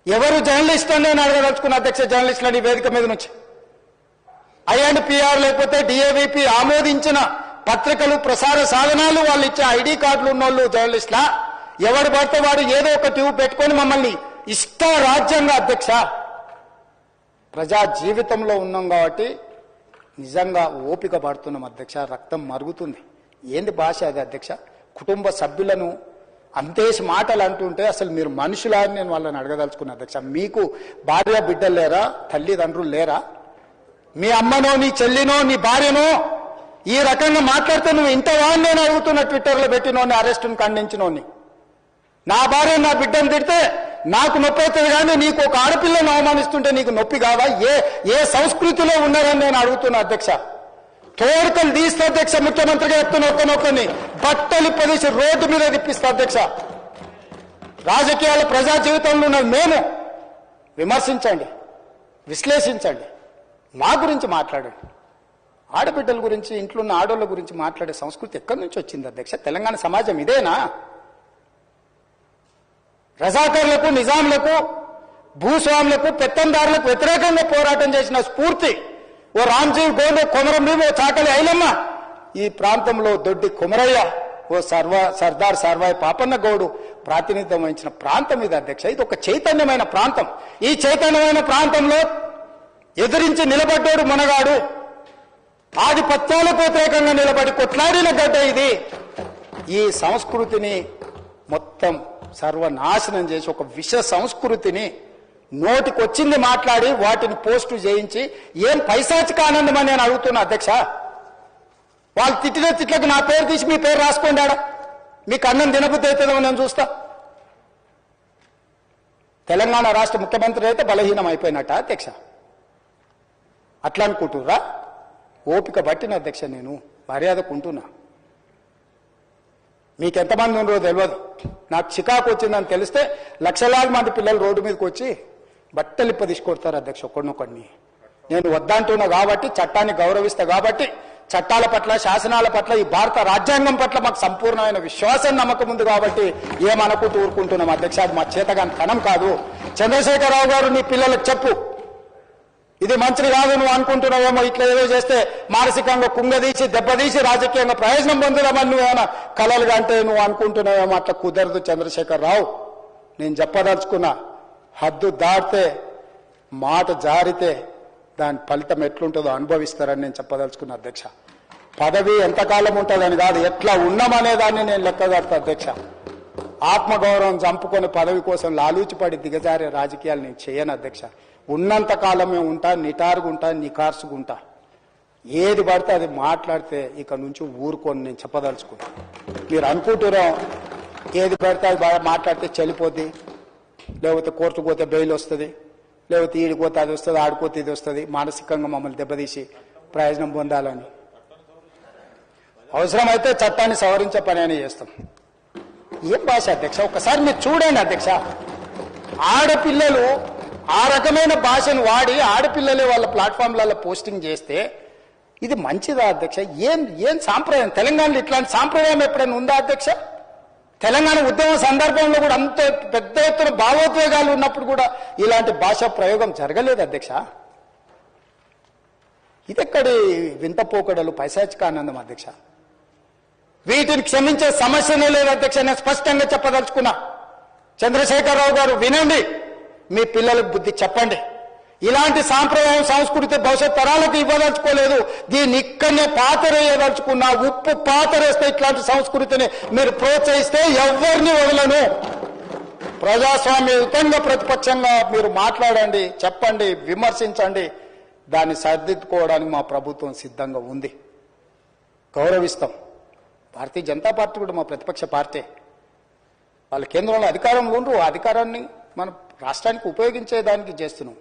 ఎవరు జర్నలిస్ట్ అని నేను అడగదలుచుకున్న అధ్యక్ష, జర్నలిస్టులని వేదిక మీద నుంచి ఐఎన్పిఆర్ లేకపోతే డిఏవిపి ఆమోదించిన పత్రికలు ప్రసార సాధనాలు వాళ్ళు ఇచ్చే ఐడి కార్డులు ఉన్నోళ్ళు జర్నలిస్టులా? ఎవడు పడితే వాడు ఏదో ఒక ట్యూబ్ పెట్టుకొని మమ్మల్ని ఇష్ట రాజ్యంగా అధ్యక్ష, ప్రజా జీవితంలో ఉన్నాం కాబట్టి నిజంగా ఓపిక పడుతున్నాం అధ్యక్ష, రక్తం మరుగుతుంది. ఏంది భాష అది అధ్యక్ష? కుటుంబ సభ్యులను అంతేసి మాటలు అంటుంటే అసలు మీరు మనుషులా అని నేను వాళ్ళని అడగదలుచుకున్నా అధ్యక్ష. మీకు భార్య బిడ్డలు లేరా? తల్లిదండ్రులు లేరా? మీ అమ్మనో నీ చెల్లినో నీ భార్యనో ఈ రకంగా మాట్లాడితే నువ్వు ఇంతవా అని నేను అడుగుతున్నా. ట్విట్టర్లో పెట్టినోని, అరెస్టును ఖండించినోని. నా భార్య నా బిడ్డను తిడితే నాకు నొప్పి అవుతుంది, కానీ నీకు ఒక ఆడపిల్లను అవమానిస్తుంటే నీకు నొప్పి కాదా? ఏ సంస్కృతిలో ఉన్నారని నేను అడుగుతున్నా అధ్యక్ష. తోడుకలు తీస్తే అధ్యక్ష, ముఖ్యమంత్రిగా చెప్తున్న ఒక్కనొక్కని బట్టలు పదేసి రోడ్డు మీద తిప్పిస్తా అధ్యక్ష. రాజకీయాల ప్రజా జీవితంలో ఉన్న మేము విమర్శించండి, విశ్లేషించండి, మా గురించి మాట్లాడండి. ఆడబిడ్డల గురించి, ఇంట్లో ఉన్న ఆడోళ్ళ గురించి మాట్లాడే సంస్కృతి ఎక్కడి నుంచి వచ్చింది అధ్యక్ష? తెలంగాణ సమాజం ఇదేనా? రజాకర్లకు, నిజాంలకు, భూస్వాములకు, పెత్తందారులకు వ్యతిరేకంగా పోరాటం చేసిన స్ఫూర్తి ఓ రామ్జీవ్ గోండ్, కొమరం భీమ్, ఓ చాకలి ఐలమ్మ, ఈ ప్రాంతంలో దొడ్డి కుమరయ్య, ఓ సర్దార్ సర్వాయి పాపన్న గౌడు ప్రాతినిధ్యం వహించిన ప్రాంతం ఇది అధ్యక్ష. ఇది ఒక చైతన్యమైన ప్రాంతం. ఈ చైతన్యమైన ప్రాంతంలో ఎదిరించి నిలబడ్డాడు మునగాడు. ఆధిపత్యాలకు వ్యతిరేకంగా నిలబడి కొట్లాడిన గడ్డ ఇది. ఈ సంస్కృతిని మొత్తం సర్వనాశనం చేసి ఒక విష సంస్కృతిని నోటికొచ్చింది మాట్లాడి వాటిని పోస్టు చేయించి ఏం పైశాచిక ఆనందం అని నేను అడుగుతున్నా అధ్యక్ష. వాళ్ళు తిట్టిన తిట్లకు నా పేరు తీసి మీ పేరు రాసుకోండి. ఆడ మీకు అన్నం తినబుద్ధి అవుతుందో నేను చూస్తా. తెలంగాణ రాష్ట్ర ముఖ్యమంత్రి అయితే బలహీనం అయిపోయినట్ట అధ్యక్ష? అట్లా అనుకుంటుర్రా? ఓపిక పట్టిన అధ్యక్ష, నేను మర్యాదకుంటున్నా. మీకు ఎంతమంది ఉన్నారో తెలియదు. నాకు చికాకు వచ్చిందని తెలిస్తే లక్షలాది మంది పిల్లలు రోడ్డు మీదకి వచ్చి బట్టలిప్ప తీసుకొడతారు అధ్యక్ష ఒక్కడినొక్కడిని. నేను వద్దంటున్నా కాబట్టి, చట్టాన్ని గౌరవిస్తా కాబట్టి, చట్టాల పట్ల, శాసనాల పట్ల, ఈ భారత రాజ్యాంగం పట్ల మాకు సంపూర్ణమైన విశ్వాసం, నమ్మకం ఉంది కాబట్టి ఏమనుకుంటూ ఊరుకుంటున్నాం అధ్యక్ష. అది మా చేతగాని కణం కాదు. చంద్రశేఖరరావు గారు నీ పిల్లలకు చెప్పు, ఇది మంచిది కాదు, నువ్వు అనుకుంటున్నావేమో ఇట్లా ఏదో చేస్తే మానసికంగా కుంగదీసి దెబ్బతీసి రాజకీయంగా ప్రయోజనం పొందుదామని నువ్వేమైనా కలలుగా అంటే నువ్వు అనుకుంటున్నావేమో. అట్లా కుదరదు చంద్రశేఖరరావు. నేను చెప్పదలుచుకున్నా, హద్దు దాటితే, మాట జారితే దాని ఫలితం ఎట్లుంటుందో అనుభవిస్తారని నేను చెప్పదలుచుకున్నా అధ్యక్ష. పదవి ఎంతకాలం ఉంటుందని కాదు, ఎట్లా ఉన్నామనే దాన్ని నేను లెక్కగడతా అధ్యక్ష. ఆత్మగౌరవం చంపుకొని పదవి కోసం లాలూచిపడి దిగజారే రాజకీయాలు నేను చేయను అధ్యక్ష. ఉన్నంత కాలమే ఉంటా, నిటారుగుంటా, నికార్సుగుంటా. ఏది పడితే అది మాట్లాడితే ఇక నుంచి ఊరుకొని నేను చెప్పదలుచుకున్నా. మీరు అనుకుంటున్నాం ఏది పడితే అది బాగా మాట్లాడితే చెల్లిపోద్ది, లేకపోతే కోర్టుకు పోతే బెయిల్ వస్తుంది, లేకపోతే ఈడిపోతే అది వస్తుంది, ఆడిపోతే ఇది వస్తుంది, మానసికంగా మమ్మల్ని దెబ్బతీసి ప్రయోజనం పొందాలని. అవసరమైతే చట్టాన్ని సవరించే పని అని చేస్తాం. ఏం భాష అధ్యక్ష? ఒకసారి మీరు చూడండి అధ్యక్ష. ఆడపిల్లలు ఆ రకమైన భాషను వాడి ఆడపిల్లలే వాళ్ళ ప్లాట్ఫామ్లలో పోస్టింగ్ చేస్తే ఇది మంచిదా అధ్యక్ష? ఏం సాంప్రదాయం? తెలంగాణలో ఇట్లాంటి సాంప్రదాయం ఎప్పుడైనా ఉందా అధ్యక్ష? తెలంగాణ ఉద్యమం సందర్భంలో కూడా అంత పెద్ద ఎత్తున భావోద్వేగాలు ఉన్నప్పుడు కూడా ఇలాంటి భాషా ప్రయోగం జరగలేదు అధ్యక్ష. ఇదెక్కడి వింత పోకడలు, పైశాచిక ఆనందం అధ్యక్ష? వీటిని క్షమించే సమస్యనే లేదు అధ్యక్ష. నేను స్పష్టంగా చెప్పదలుచుకున్నా. చంద్రశేఖరరావు గారు వినండి, మీ పిల్లలకు బుద్ధి చెప్పండి. ఇలాంటి సాంప్రదాయం, సంస్కృతి భవిష్యత్ తరాలకు ఇవ్వదలుచుకోలేదు. దీన్ని ఇక్కడనే పాతరేయదలుచుకున్నా. ఉప్పు పాతరేస్తే ఇట్లాంటి సంస్కృతిని మీరు ప్రోత్సహిస్తే ఎవరిని వదలను. ప్రజాస్వామ్యయుతంగా ప్రతిపక్షంగా మీరు మాట్లాడండి, చెప్పండి, విమర్శించండి. దాన్ని సరిదిద్దుకోవడానికి మా ప్రభుత్వం సిద్ధంగా ఉంది. గౌరవిస్తాం. భారతీయ జనతా పార్టీ కూడా మా ప్రతిపక్ష పార్టీ. వాళ్ళ కేంద్రంలో అధికారంలో ఉండ్రు, అధికారాన్ని మన రాష్ట్రానికి ఉపయోగించేదానికి చేస్తున్నాం.